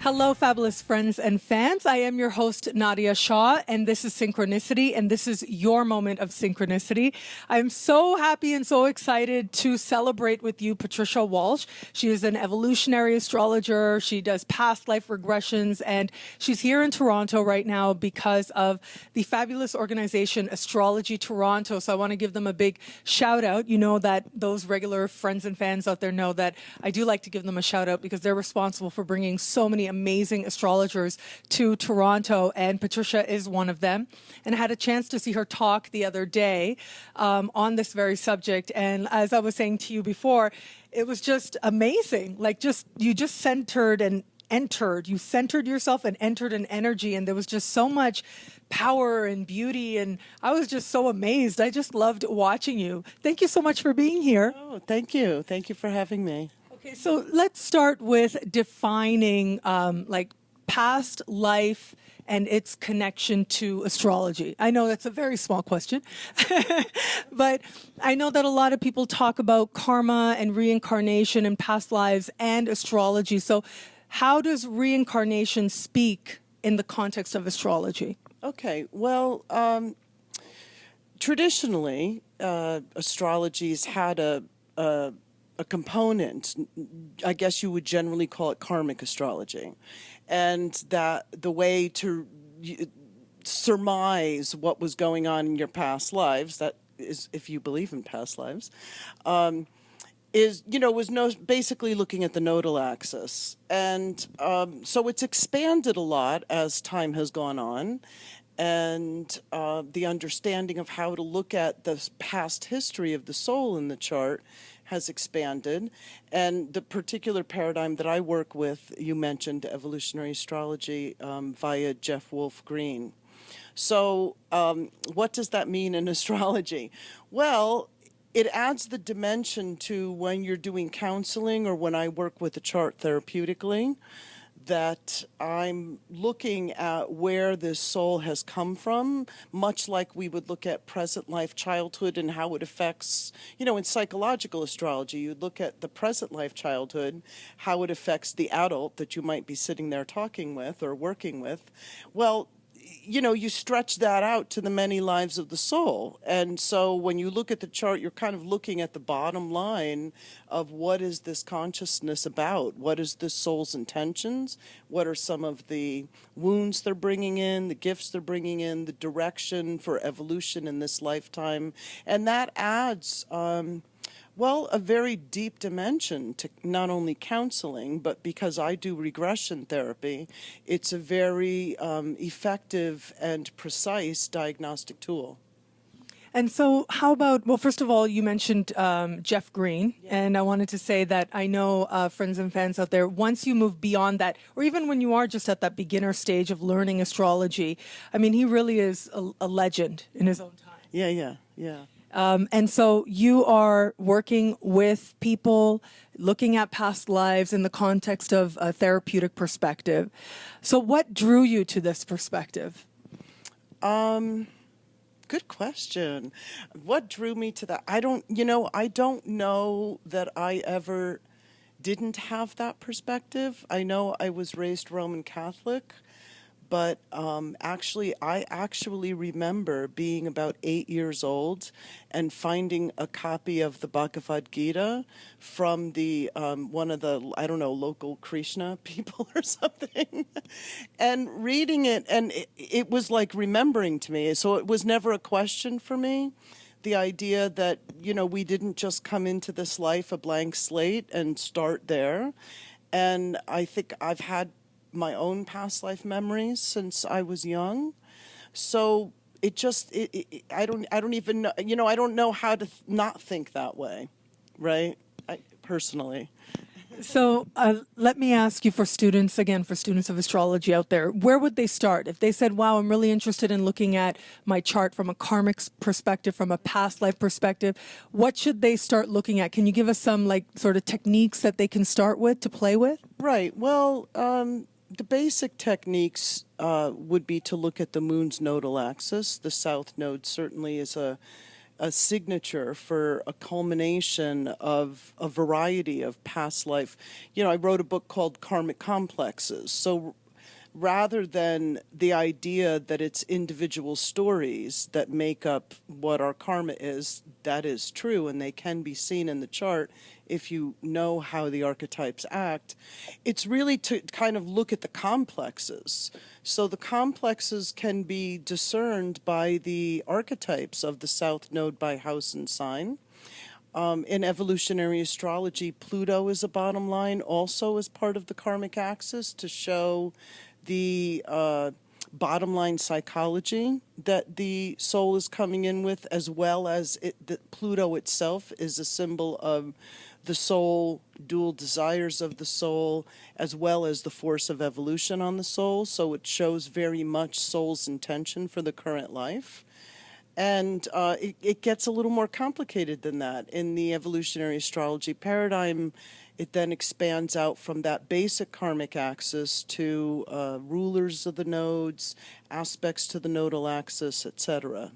Hello, fabulous friends and fans. I am your host, Nadiya Shah, and this is Synchronicity, and this is your moment of synchronicity. I'm so happy and so excited to celebrate with you Patricia Walsh. She is an evolutionary astrologer. She does past life regressions, and she's here in Toronto right now because of the fabulous organization Astrology Toronto. So I want to give them a big shout out. You know that those regular friends and fans out there know that I do like to give them a shout out because they're responsible for bringing so many amazing astrologers to Toronto, and Patricia is one of them. And I had a chance to see her talk the other day on this very subject. And as I was saying to you before, it was just amazing. Like you just centered and entered. You centered yourself and entered an energy, and there was just so much power and beauty, and I was just so amazed. I just loved watching you. Thank you so much for being here. Oh, thank you. Thank you for having me. Okay, so let's start with defining like past life and its connection to astrology. I know that's a very small question, but I know that a lot of people talk about karma and reincarnation and past lives and astrology. So how does reincarnation speak in the context of astrology? Okay, well, traditionally, astrology's had a component, I guess you would generally call it karmic astrology, and that the way to surmise what was going on in your past lives, that is, if you believe in past lives, was basically looking at the nodal axis. And so it's expanded a lot as time has gone on, and the understanding of how to look at the past history of the soul in the chart has expanded. And the particular paradigm that I work with, you mentioned evolutionary astrology via Jeff Wolf Green. So what does that mean in astrology? Well, it adds the dimension to when you're doing counseling or when I work with a chart therapeutically, that I'm looking at where this soul has come from, much like we would look at present life childhood and how it affects, in psychological astrology, you'd look at the present life childhood, how it affects the adult that you might be sitting there talking with or working with. Well, you stretch that out to the many lives of the soul. And so when you look at the chart, you're kind of looking at the bottom line of what is this consciousness about? What is this soul's intentions? What are some of the wounds they're bringing in, the gifts they're bringing in, the direction for evolution in this lifetime? And that adds a very deep dimension to not only counseling, but because I do regression therapy, it's a very effective and precise diagnostic tool. And so how about, well, first of all, you mentioned Jeff Green, and I wanted to say that I know friends and fans out there, once you move beyond that, or even when you are just at that beginner stage of learning astrology, I mean, he really is a legend in his own time. Yeah. And so you are working with people, looking at past lives in the context of a therapeutic perspective. So what drew you to this perspective? Good question. What drew me to that? I don't know that I ever didn't have that perspective. I know I was raised Roman Catholic, but I actually remember being about 8 years old and finding a copy of the Bhagavad Gita from the one of the, local Krishna people or something, and reading it, and it was like remembering to me. So it was never a question for me. The idea that, we didn't just come into this life a blank slate and start there. And I think I've had my own past life memories since I was young, so I don't even know, I don't know how to not think that way, right? Personally. So let me ask you, for students of astrology out there, where would they start if they said, wow, I'm really interested in looking at my chart from a karmic perspective, from a past life perspective? What should they start looking at? Can you give us some sort of techniques that they can start with to play with? Right. Well, the basic techniques would be to look at the moon's nodal axis. The south node certainly is a signature for a culmination of a variety of past life. I wrote a book called Karmic Complexes. So rather than the idea that it's individual stories that make up what our karma is, that is true, and they can be seen in the chart if you know how the archetypes act. It's really to kind of look at the complexes. So the complexes can be discerned by the archetypes of the South Node by house and sign. In evolutionary astrology, Pluto is a bottom line also as part of the karmic axis to show the bottom line psychology that the soul is coming in with, as well as that Pluto itself is a symbol of the soul, dual desires of the soul, as well as the force of evolution on the soul. So it shows very much soul's intention for the current life. And it gets a little more complicated than that. In the evolutionary astrology paradigm, it then expands out from that basic karmic axis to rulers of the nodes, aspects to the nodal axis, etc.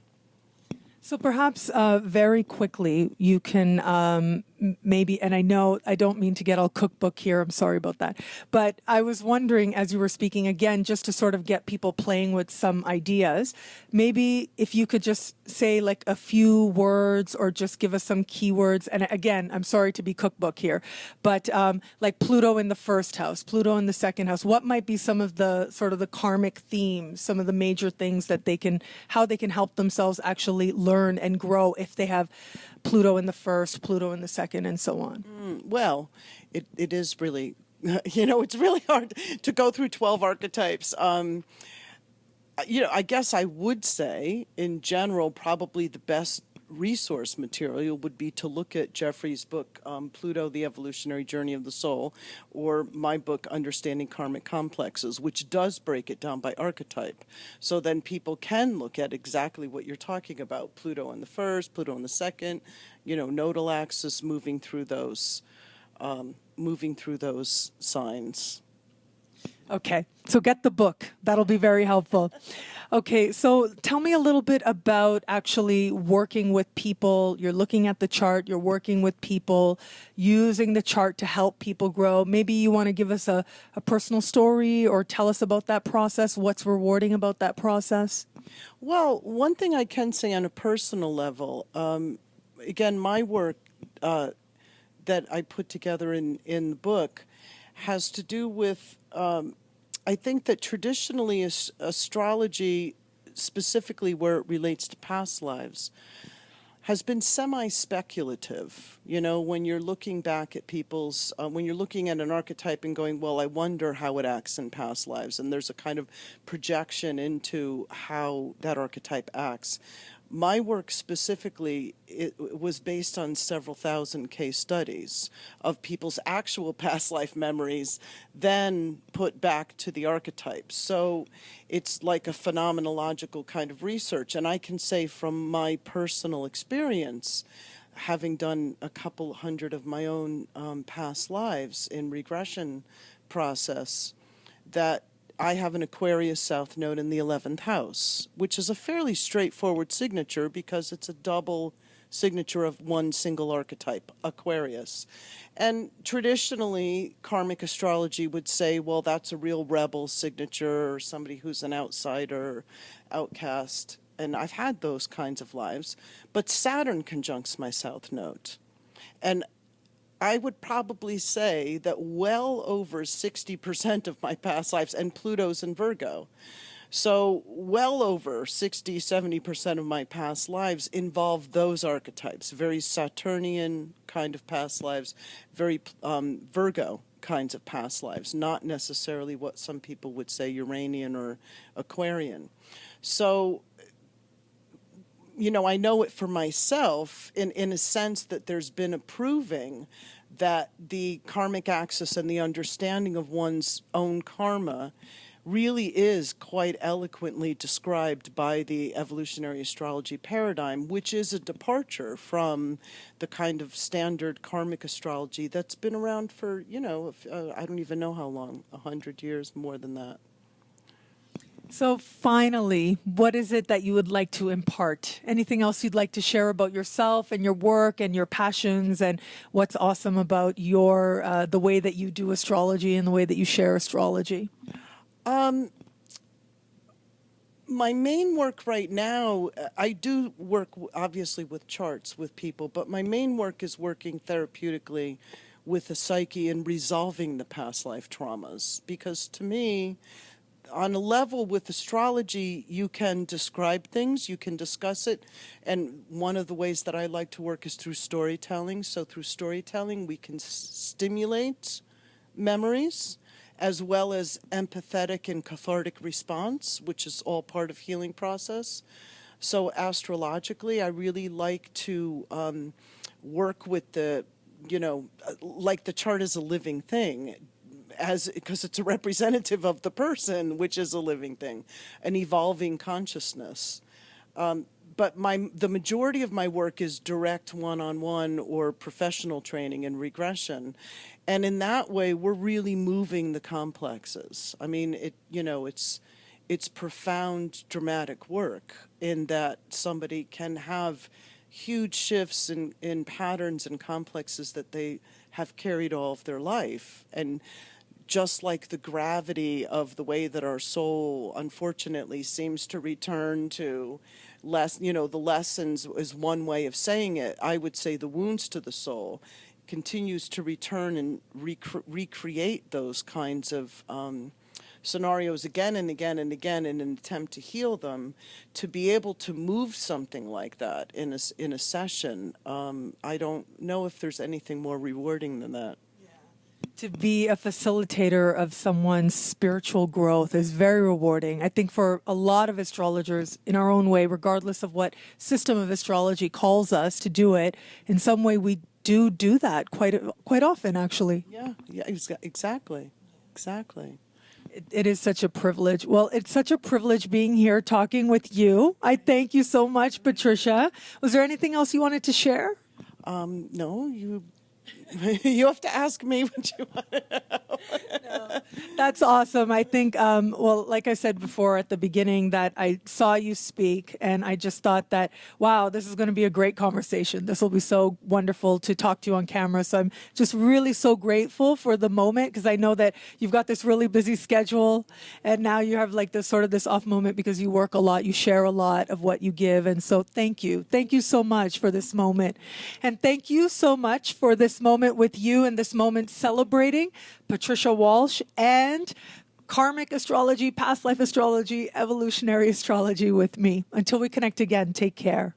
So perhaps very quickly you can maybe, and I know I don't mean to get all cookbook here, I'm sorry about that, but I was wondering as you were speaking again, just to sort of get people playing with some ideas, maybe if you could just say like a few words or just give us some keywords. And again, I'm sorry to be cookbook here, but like Pluto in the first house, Pluto in the second house, what might be some of the sort of the karmic themes, some of the major things that how they can help themselves actually learn and grow if they have Pluto in the first, Pluto in the second, and so on? Well, it is really, it's really hard to go through 12 archetypes. I guess I would say, in general, probably the best resource material would be to look at Jeffrey's book, Pluto, The Evolutionary Journey of the Soul, or my book, Understanding Karmic Complexes, which does break it down by archetype. So then people can look at exactly what you're talking about, Pluto in the first, Pluto in the second, nodal axis moving through those signs. Okay, so get the book. That'll be very helpful. Okay, so tell me a little bit about actually working with people. You're looking at the chart, you're working with people, using the chart to help people grow. Maybe you want to give us a personal story or tell us about that process. What's rewarding about that process? Well, one thing I can say on a personal level, again, my work that I put together in the book has to do with, I think that traditionally astrology, specifically where it relates to past lives, has been semi-speculative. When you're looking back at when you're looking at an archetype and going, well, I wonder how it acts in past lives, and there's a kind of projection into how that archetype acts. My work specifically, it was based on several thousand case studies of people's actual past life memories, then put back to the archetypes. So it's like a phenomenological kind of research. And I can say from my personal experience, having done a couple hundred of my own past lives in regression process, that I have an Aquarius South Node in the 11th house, which is a fairly straightforward signature because it's a double signature of one single archetype, Aquarius. And traditionally, karmic astrology would say, well, that's a real rebel signature or somebody who's an outsider, outcast. And I've had those kinds of lives. But Saturn conjuncts my South Node. And I would probably say that well over 60% of my past lives, and Pluto's in Virgo, so well over 60, 70% of my past lives involve those archetypes, very Saturnian kind of past lives, very Virgo kinds of past lives, not necessarily what some people would say Uranian or Aquarian. So I know it for myself in a sense that there's been a proving that the karmic axis and the understanding of one's own karma really is quite eloquently described by the evolutionary astrology paradigm, which is a departure from the kind of standard karmic astrology that's been around for, I don't even know how long, 100 years, more than that. So finally, what is it that you would like to impart? Anything else you'd like to share about yourself and your work and your passions and what's awesome about your the way that you do astrology and the way that you share astrology? My main work right now, I do work obviously with charts with people, but my main work is working therapeutically with the psyche and resolving the past life traumas. Because to me, on a level with astrology, you can describe things, you can discuss it, and one of the ways that I like to work is through storytelling. So through storytelling, we can stimulate memories as well as empathetic and cathartic response, which is all part of healing process. So astrologically, I really like to work with the, like the chart is a living thing, because it's a representative of the person, which is a living thing, an evolving consciousness. But the majority of my work is direct one-on-one or professional training and regression. And in that way, we're really moving the complexes. I mean, it's profound, dramatic work in that somebody can have huge shifts in patterns and complexes that they have carried all of their life. And just like the gravity of the way that our soul, unfortunately, seems to return to the lessons is one way of saying it. I would say the wounds to the soul continues to return and recreate those kinds of scenarios again and again and again in an attempt to heal them. To be able to move something like that in a session, I don't know if there's anything more rewarding than that. To be a facilitator of someone's spiritual growth is very rewarding. I think for a lot of astrologers in our own way, regardless of what system of astrology calls us to do it, in some way we do that quite often, actually. Yeah, exactly. It is such a privilege. Well, it's such a privilege being here talking with you. I thank you so much, Patricia. Was there anything else you wanted to share? No, you have to ask me what you want to know. That's awesome. I think, well, like I said before at the beginning, that I saw you speak and I just thought that, wow, this is going to be a great conversation. This will be so wonderful to talk to you on camera. So I'm just really so grateful for the moment because I know that you've got this really busy schedule and now you have like this off moment because you work a lot, you share a lot of what you give. And so thank you. Thank you so much for this moment. And thank you so much for this moment with you and this moment celebrating Patricia Walsh and karmic astrology, past life astrology, evolutionary astrology with me. Until we connect again, take care.